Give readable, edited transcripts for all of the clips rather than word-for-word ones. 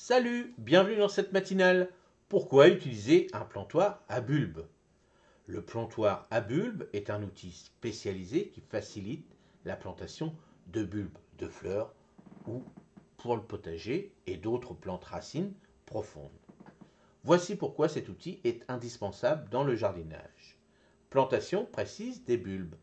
Salut, bienvenue dans cette matinale. Pourquoi utiliser un plantoir à bulbe? Le plantoir à bulbe est un outil spécialisé qui facilite la plantation de bulbes de fleurs ou pour le potager et d'autres plantes racines profondes. Voici pourquoi cet outil est indispensable dans le jardinage. Plantation précise des bulbes.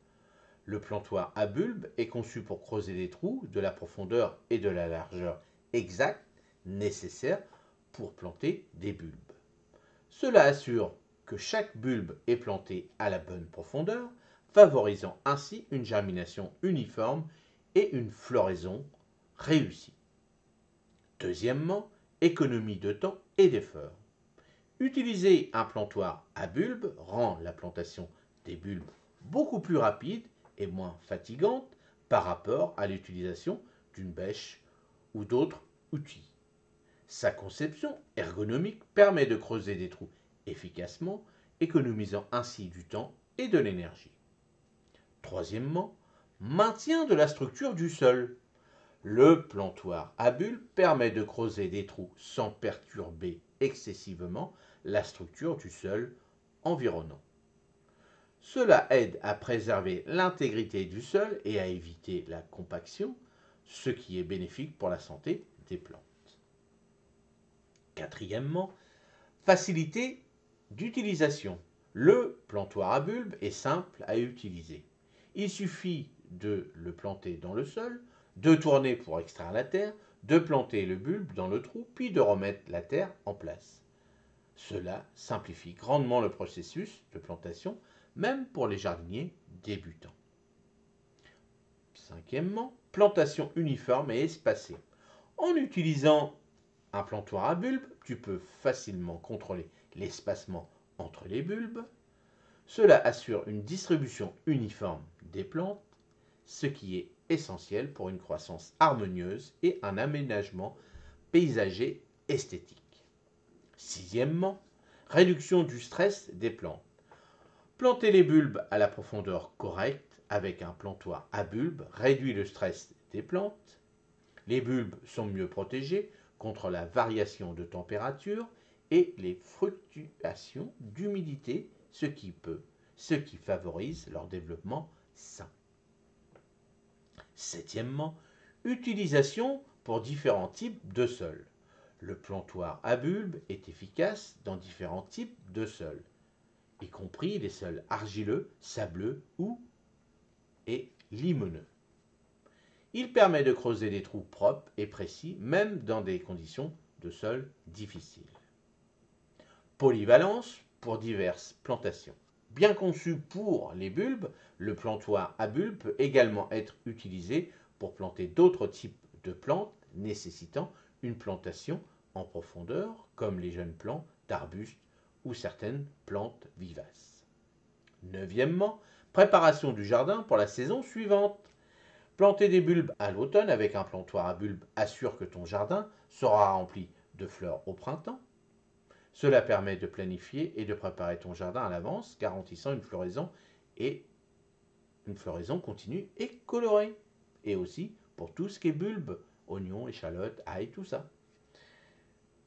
Le plantoir à bulbe est conçu pour creuser des trous de la profondeur et de la largeur exacte nécessaires pour planter des bulbes. Cela assure que chaque bulbe est planté à la bonne profondeur, favorisant ainsi une germination uniforme et une floraison réussie. Deuxièmement, économie de temps et d'effort. Utiliser un plantoir à bulbe rend la plantation des bulbes beaucoup plus rapide et moins fatigante par rapport à l'utilisation d'une bêche ou d'autres outils. Sa conception ergonomique permet de creuser des trous efficacement, économisant ainsi du temps et de l'énergie. Troisièmement, maintien de la structure du sol. Le plantoir à bulbe permet de creuser des trous sans perturber excessivement la structure du sol environnant. Cela aide à préserver l'intégrité du sol et à éviter la compaction, ce qui est bénéfique pour la santé des plantes. Quatrièmement, facilité d'utilisation. Le plantoir à bulbe est simple à utiliser. Il suffit de le planter dans le sol, de tourner pour extraire la terre, de planter le bulbe dans le trou, puis de remettre la terre en place. Cela simplifie grandement le processus de plantation, même pour les jardiniers débutants. Cinquièmement, plantation uniforme et espacée. En utilisant un plantoir à bulbe, tu peux facilement contrôler l'espacement entre les bulbes. Cela assure une distribution uniforme des plantes, ce qui est essentiel pour une croissance harmonieuse et un aménagement paysager esthétique. Sixièmement, réduction du stress des plantes. Planter les bulbes à la profondeur correcte avec un plantoir à bulbe réduit le stress des plantes. Les bulbes sont mieux protégés contre la variation de température et les fluctuations d'humidité, ce qui favorise leur développement sain. Septièmement, utilisation pour différents types de sols. Le plantoir à bulbe est efficace dans différents types de sols, y compris les sols argileux, sableux ou et limoneux. Il permet de creuser des trous propres et précis, même dans des conditions de sol difficiles. Polyvalence pour diverses plantations. Bien conçu pour les bulbes, le plantoir à bulbe peut également être utilisé pour planter d'autres types de plantes nécessitant une plantation en profondeur, comme les jeunes plants d'arbustes ou certaines plantes vivaces. Neuvièmement, préparation du jardin pour la saison suivante. Planter des bulbes à l'automne avec un plantoir à bulbes assure que ton jardin sera rempli de fleurs au printemps. Cela permet de planifier et de préparer ton jardin à l'avance, garantissant une floraison continue et colorée. Et aussi pour tout ce qui est bulbes, oignons, échalotes, ail, tout ça.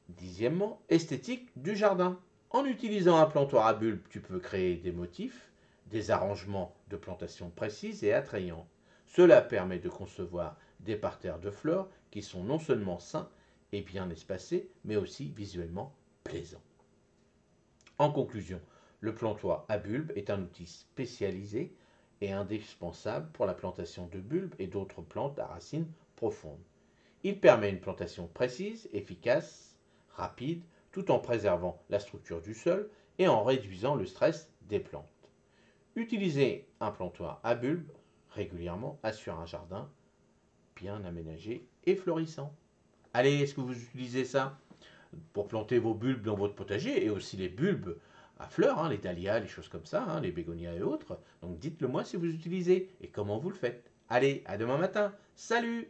Dixièmement, esthétique du jardin. En utilisant un plantoir à bulbes, tu peux créer des motifs, des arrangements de plantation précises et attrayants. Cela permet de concevoir des parterres de fleurs qui sont non seulement sains et bien espacés, mais aussi visuellement plaisants. En conclusion, le plantoir à bulbes est un outil spécialisé et indispensable pour la plantation de bulbes et d'autres plantes à racines profondes. Il permet une plantation précise, efficace, rapide, tout en préservant la structure du sol et en réduisant le stress des plantes. Utiliser un plantoir à bulbes régulièrement assure un jardin bien aménagé et florissant. Allez, est-ce que vous utilisez ça pour planter vos bulbes dans votre potager et aussi les bulbes à fleurs, les dahlias, les choses comme ça, les bégonias et autres? Donc dites-le moi si vous utilisez et comment vous le faites. Allez, à demain matin. Salut!